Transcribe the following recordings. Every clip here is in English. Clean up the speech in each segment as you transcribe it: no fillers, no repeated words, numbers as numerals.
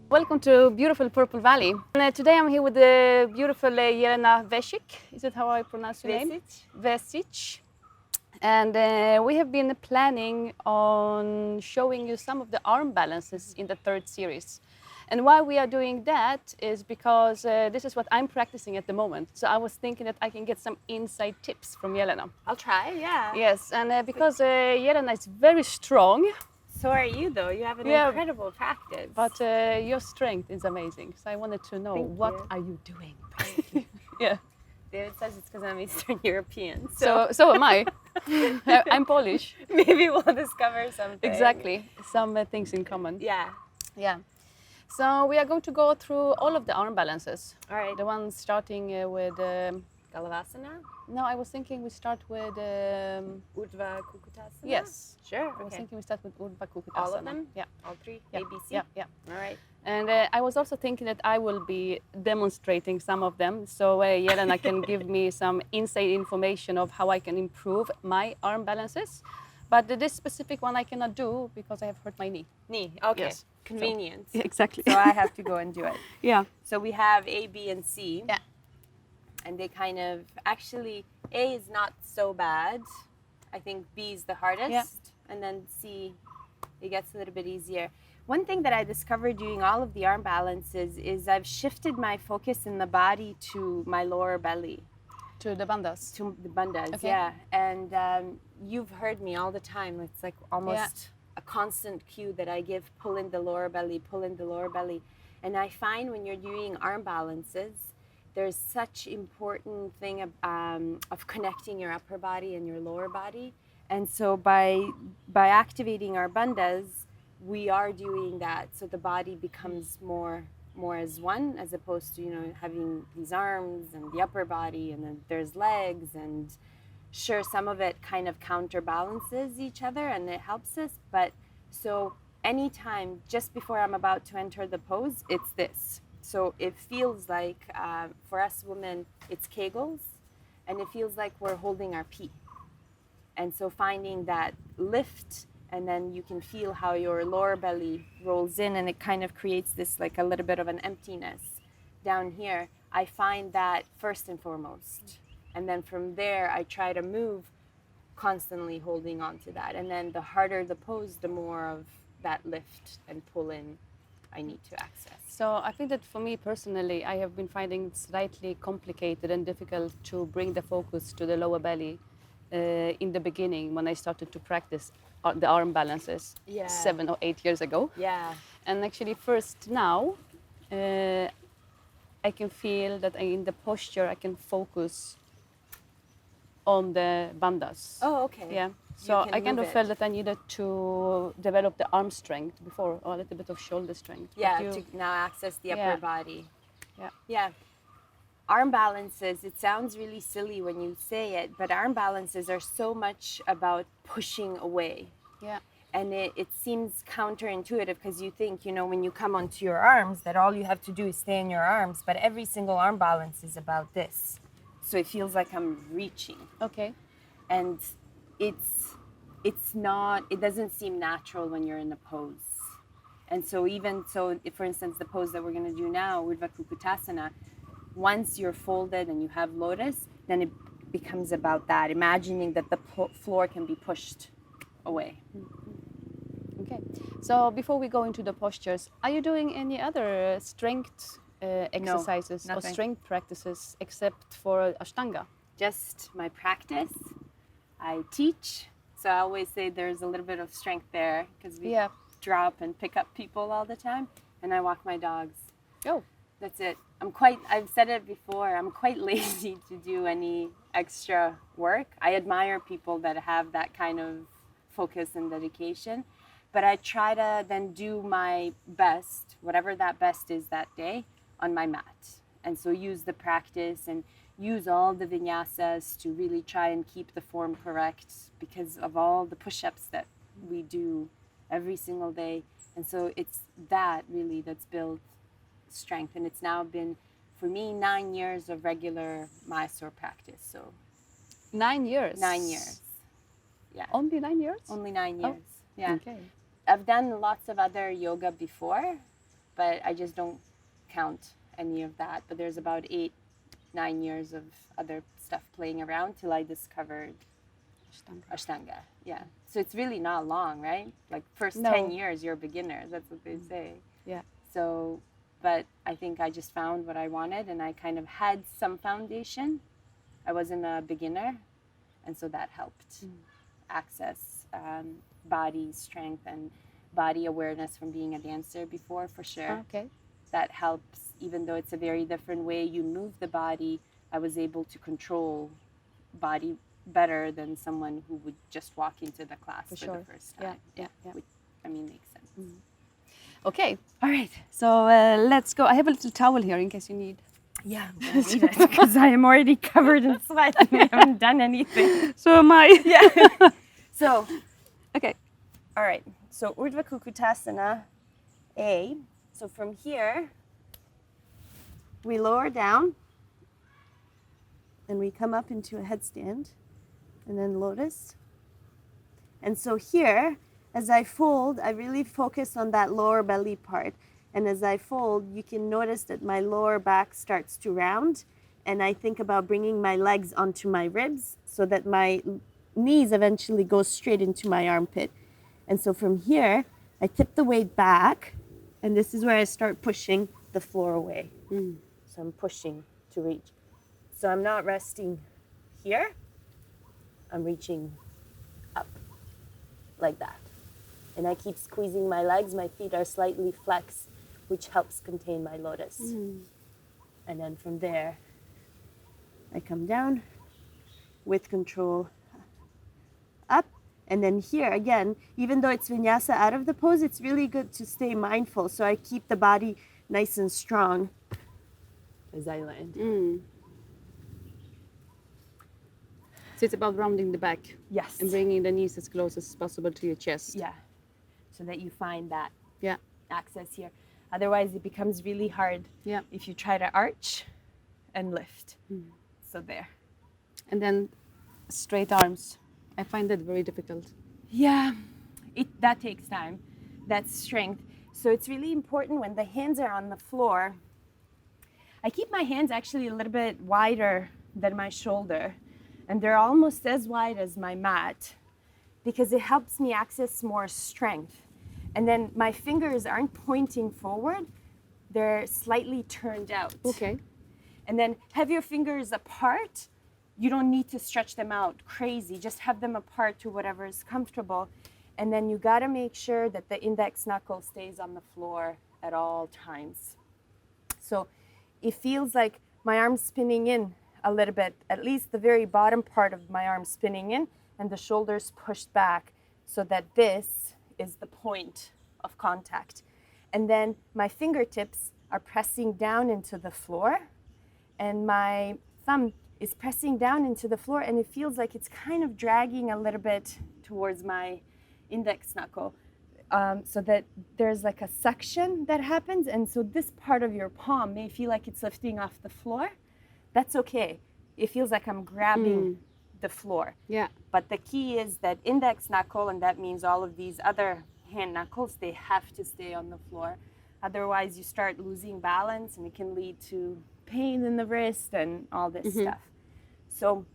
Welcome to beautiful Purple Valley. And, today I'm here with the beautiful Jelena Vesic. Is it how I pronounce your name? Vesic. And we have been planning on showing you some of the arm balances in the third series. And why we are doing that is because this is what I'm practicing at the moment. So I was thinking that I can get some inside tips from Jelena. I'll try, yeah. Yes, and because Jelena is very strong. So are you, though. You have an incredible practice. But your strength is amazing. So I wanted to know, what are you doing? Yeah. David says it's because I'm Eastern European. So am I. I'm Polish. Maybe we'll discover something. Exactly. Some things in common. Yeah. Yeah. So we are going to go through all of the arm balances. All right. The ones starting with... Galavasana? No, I was thinking we start with... Urdhva Kukkutasana? Yes. Sure. I was thinking we start with Urdhva Kukkutasana. All of them? Yeah. All three? Yeah. A, B, C? Yeah, yeah. All right. And I was also thinking that I will be demonstrating some of them. So Jelena can give me some inside information of how I can improve my arm balances. But this specific one I cannot do because I have hurt my knee. Knee, okay. Yes. Convenience. So, exactly. So I have to go and do it. Yeah. So we have A, B, and C. Yeah. And they kind of, actually, A is not so bad. I think B is the hardest. Yeah. And then C, it gets a little bit easier. One thing that I discovered doing all of the arm balances is I've shifted my focus in the body to my lower belly. To the bandhas. To the bandhas, Okay. yeah. And you've heard me all the time. It's like almost a constant cue that I give, pull in the lower belly, pull in the lower belly. And I find when you're doing arm balances, there's such important thing of connecting your upper body and your lower body. And so by activating our bandhas, we are doing that. So the body becomes more as one, as opposed to, having these arms and the upper body, and then there's legs, and sure, some of it kind of counterbalances each other and it helps us. But so anytime, just before I'm about to enter the pose, it's this. So it feels like, for us women, it's Kegels, and it feels like we're holding our pee. And so finding that lift, and then you can feel how your lower belly rolls in, and it kind of creates this like a little bit of an emptiness down here. I find that first and foremost. And then from there, I try to move, constantly holding on to that. And then the harder the pose, the more of that lift and pull in I need to access. So I think that for me personally, I have been finding it slightly complicated and difficult to bring the focus to the lower belly in the beginning when I started to practice the arm balances 7 or 8 years ago. Yeah. And actually first now, I can feel that in the posture I can focus on the bandhas. Oh, okay. Yeah. So I kind of felt that I needed to develop the arm strength before, or a little bit of shoulder strength. Yeah, to now access the upper body. Yeah. Yeah. Arm balances, it sounds really silly when you say it, but arm balances are so much about pushing away. Yeah. And it seems counterintuitive because you think, when you come onto your arms, that all you have to do is stay in your arms, but every single arm balance is about this. So it feels like I'm reaching. Okay. And it's not, it doesn't seem natural when you're in a pose. And so if, for instance, the pose that we're going to do now, Urdhva Kukkutasana, once you're folded and you have lotus, then it becomes about that, imagining that the floor can be pushed away. Okay. So before we go into the postures, are you doing any other strength exercises or strength practices except for Ashtanga? Just my practice. I teach. So I always say there's a little bit of strength there because we drop and pick up people all the time. And I walk my dogs. Oh. That's it. I've said it before, I'm quite lazy to do any extra work. I admire people that have that kind of focus and dedication. But I try to then do my best, whatever that best is that day, on my mat. And so use the practice and use all the vinyasas to really try and keep the form correct because of all the push-ups that we do every single day. And so it's that really that's built strength. And it's now been, for me, 9 years of regular Mysore practice. So 9 years? 9 years. Yeah. Only 9 years? Only 9 years. Oh. Yeah. Okay. I've done lots of other yoga before, but I just don't count any of that. But there's about 8-9 years of other stuff playing around till I discovered Ashtanga. Yeah. So it's really not long, right? Like first 10 years, you're a beginner. That's what they say. Yeah. So, but I think I just found what I wanted, and I kind of had some foundation. I wasn't a beginner, and so that helped access body strength and body awareness from being a dancer before, for sure. Okay. That helps, even though it's a very different way you move the body. I was able to control body better than someone who would just walk into the class for the first time. Yeah. Which, I mean, makes sense. Okay. All right. So let's go. I have a little towel here in case you need. Yeah, I'm gonna need it because I am already covered in sweat and we haven't done anything. So am I. Yeah. So, okay. All right. So Urdhva Kukkutasana A. So from here, we lower down and we come up into a headstand and then lotus. And so here, as I fold, I really focus on that lower belly part. And as I fold, you can notice that my lower back starts to round. And I think about bringing my legs onto my ribs so that my knees eventually go straight into my armpit. And so from here, I tip the weight back. And this is where I start pushing the floor away. So I'm pushing to reach. So I'm not resting here. I'm reaching up like that. And I keep squeezing my legs. My feet are slightly flexed, which helps contain my lotus. And then from there, I come down with control up. And then here, again, even though it's vinyasa out of the pose, it's really good to stay mindful. So I keep the body nice and strong as I land. So it's about rounding the back. Yes. And bringing the knees as close as possible to your chest. Yeah. So that you find that Yeah. access here. Otherwise, it becomes really hard Yeah. if you try to arch and lift. So there. And then straight arms. I find that very difficult. Yeah, that takes time. That's strength. So it's really important when the hands are on the floor. I keep my hands actually a little bit wider than my shoulder. And they're almost as wide as my mat because it helps me access more strength. And then my fingers aren't pointing forward. They're slightly turned out. Okay. And then have your fingers apart. You don't need to stretch them out crazy. Just have them apart to whatever is comfortable. And then you gotta make sure that the index knuckle stays on the floor at all times. So it feels like my arm's spinning in a little bit, at least the very bottom part of my arm spinning in and the shoulders pushed back so that this is the point of contact. And then my fingertips are pressing down into the floor and my thumb is pressing down into the floor, and it feels like it's kind of dragging a little bit towards my index knuckle, so that there's like a suction that happens. And so this part of your palm may feel like it's lifting off the floor. That's okay. It feels like I'm grabbing the floor. Yeah. But the key is that index knuckle, and that means all of these other hand knuckles, they have to stay on the floor. Otherwise, you start losing balance, and it can lead to pain in the wrist and all this stuff. So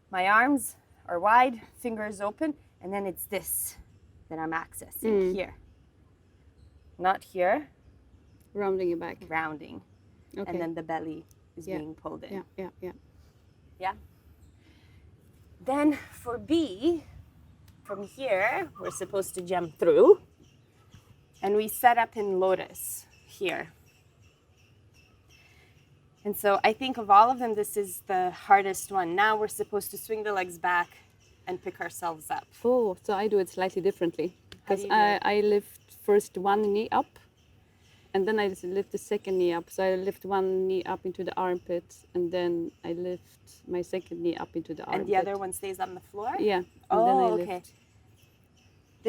my arms are wide, fingers open, and then it's this that I'm accessing here. Not here. Rounding your back. Rounding. Okay. And then the belly is being pulled in. Yeah. Then for B, from here, we're supposed to jump through. And we set up in lotus here. And so I think of all of them, this is the hardest one. Now we're supposed to swing the legs back and pick ourselves up. Oh, so I do it slightly differently. Because do you do it? I lift first one knee up, and then I lift the second knee up. So I lift one knee up into the armpit, and then I lift my second knee up into the armpit. And the other one stays on the floor? Yeah. And Oh, then I okay. lift.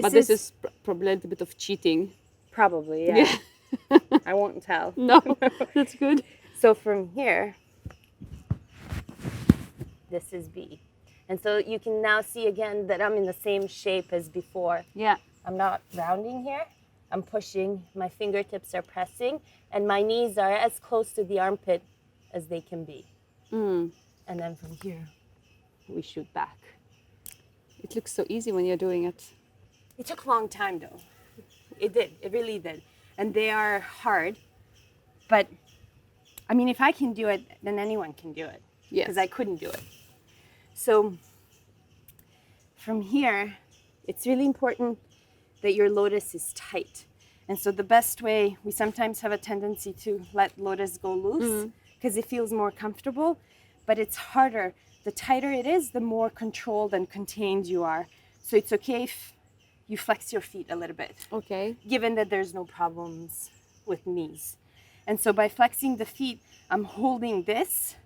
But this is probably a little bit of cheating. Probably, yeah. I won't tell. No, that's good. So from here, this is B. And so you can now see again that I'm in the same shape as before. Yeah. I'm not rounding here. I'm pushing, my fingertips are pressing, and my knees are as close to the armpit as they can be. And then from here, we shoot back. It looks so easy when you're doing it. It took a long time though. It did, it really did. And they are hard, but I mean, if I can do it, then anyone can do it. Yes. Because I couldn't do it. So from here, it's really important that your lotus is tight. And so the best way, we sometimes have a tendency to let lotus go loose because it feels more comfortable, but it's harder. The tighter it is, the more controlled and contained you are. So it's okay if you flex your feet a little bit. Okay. Given that there's no problems with knees. And so by flexing the feet, I'm holding this.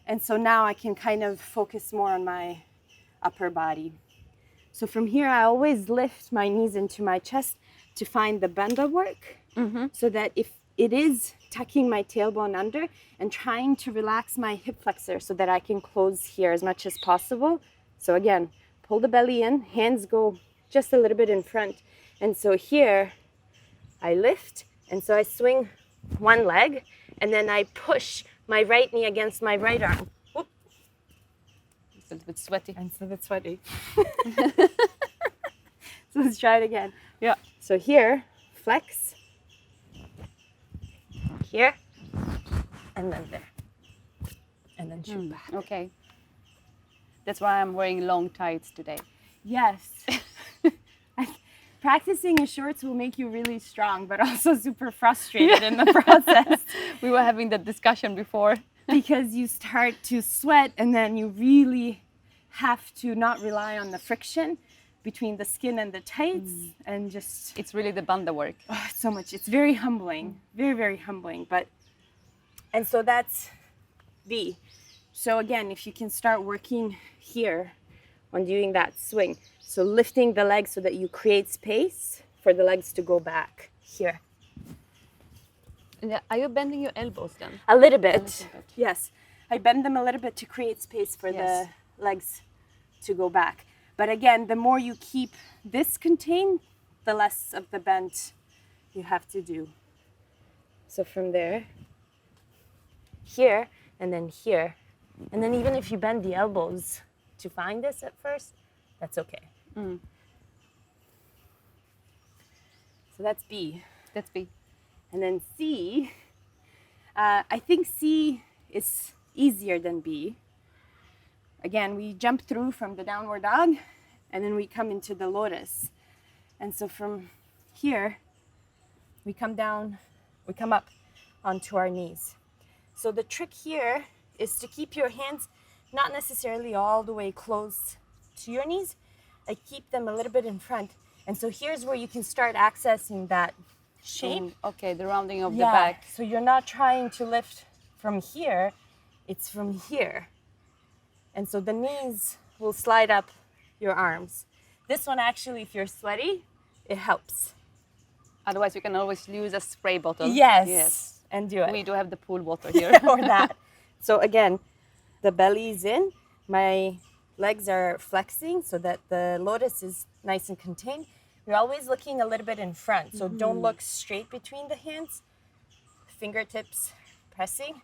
And so now I can kind of focus more on my upper body. So from here, I always lift my knees into my chest to find the bandha work. So that if it is tucking my tailbone under and trying to relax my hip flexor so that I can close here as much as possible. So again, pull the belly in, hands go just a little bit in front. And so here I lift, and so I swing one leg, and then I push my right knee against my right arm. Whoop. It's a little bit sweaty. And it's a bit sweaty. So let's try it again. Yeah. So here, flex. Here, and then there. And then shoot back. Okay. That's why I'm wearing long tights today. Yes. Practicing in shorts will make you really strong, but also super frustrated in the process. We were having that discussion before. Because you start to sweat, and then you really have to not rely on the friction between the skin and the tights, and just... It's really the bandha work. Oh, so much. It's very humbling. Very, very humbling. And so that's B. So again, if you can start working here on doing that swing. So lifting the legs so that you create space for the legs to go back here. And are you bending your elbows then? A little bit. A little bit. Yes. I bend them a little bit to create space for the legs to go back. But again, the more you keep this contained, the less of the bend you have to do. So from there, here, and then here. And then even if you bend the elbows to find this at first, that's okay. So that's B. That's B. And then C, I think C is easier than B. Again, we jump through from the downward dog, and then we come into the lotus. And so from here, we come down, we come up onto our knees. So the trick here is to keep your hands not necessarily all the way close to your knees. I keep them a little bit in front. And so here's where you can start accessing that shape. Okay, the rounding of the back. So you're not trying to lift from here, it's from here. And so the knees will slide up your arms. This one actually, if you're sweaty, it helps. Otherwise, you can always use a spray bottle. Yes. And do it. We do have the pool water here. Or that. So again, the belly is in, my legs are flexing so that the lotus is nice and contained. You're always looking a little bit in front, so don't look straight between the hands. Fingertips pressing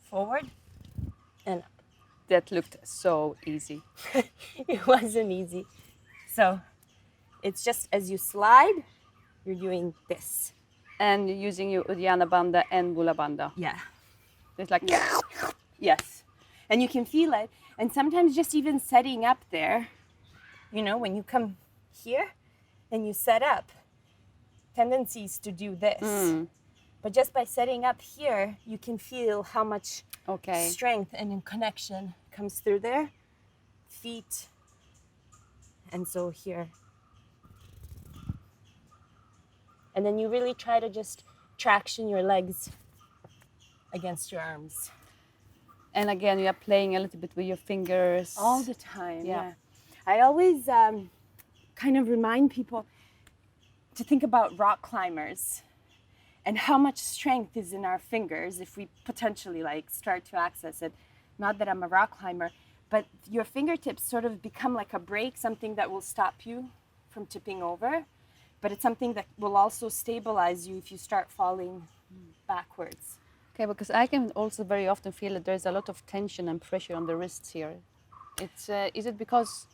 forward and up. That looked so easy. It wasn't easy. So it's just as you slide, you're doing this. And using your Uddiyana Bandha and Mula Bandha. Yeah. It's like... Yes. And you can feel it. And sometimes just even setting up there, you know, when you come here and you set up, tendencies to do this. But just by setting up here, you can feel how much strength and connection comes through there. Feet. And so here. And then you really try to just traction your legs against your arms. And again, you are playing a little bit with your fingers. All the time, yeah. I always kind of remind people to think about rock climbers and how much strength is in our fingers if we potentially start to access it. Not that I'm a rock climber, but your fingertips sort of become like a brake, something that will stop you from tipping over. but it's something that will also stabilize you if you start falling backwards. Okay, because I can also very often feel that there's a lot of tension and pressure on the wrists here. It's is it because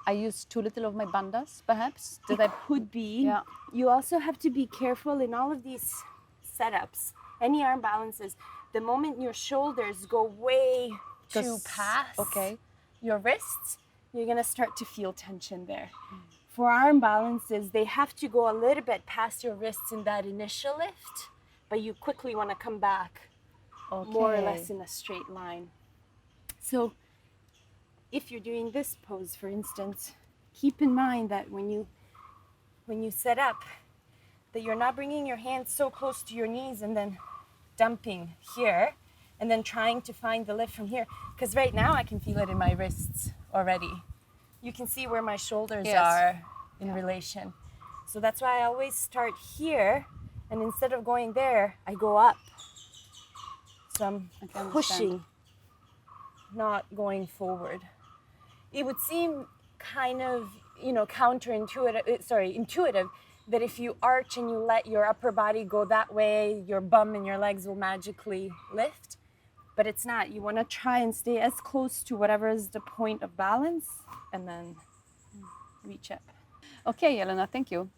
I use too little of my bandhas, perhaps? It could be. Yeah. You also have to be careful in all of these setups, any arm balances. The moment your shoulders go way too past your wrists, you're going to start to feel tension there. For arm balances, they have to go a little bit past your wrists in that initial lift, but you quickly want to come back more or less in a straight line. So if you're doing this pose, for instance, keep in mind that when you set up, that you're not bringing your hands so close to your knees and then dumping here and then trying to find the lift from here. Because right now I can feel it in my wrists already. You can see where my shoulders are in relation. So that's why I always start here, and instead of going there, I go up. So I'm pushing, not going forward. It would seem kind of, intuitive, that if you arch and you let your upper body go that way, your bum and your legs will magically lift. But it's not. You want to try and stay as close to whatever is the point of balance and then reach up. Okay, Jelena, thank you.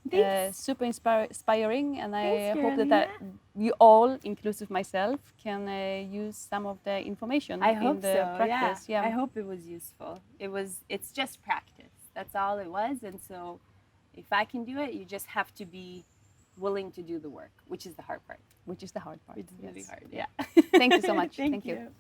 Super inspiring, and I hope Jelena. that you all, inclusive myself, can use some of the information in the practice. Yeah. I hope it was useful. It's just practice. That's all it was. And so if I can do it, you just have to be willing to do the work, which is the hard part. Which is the hard part. It's really hard. Yeah. Thank you so much. Thank you.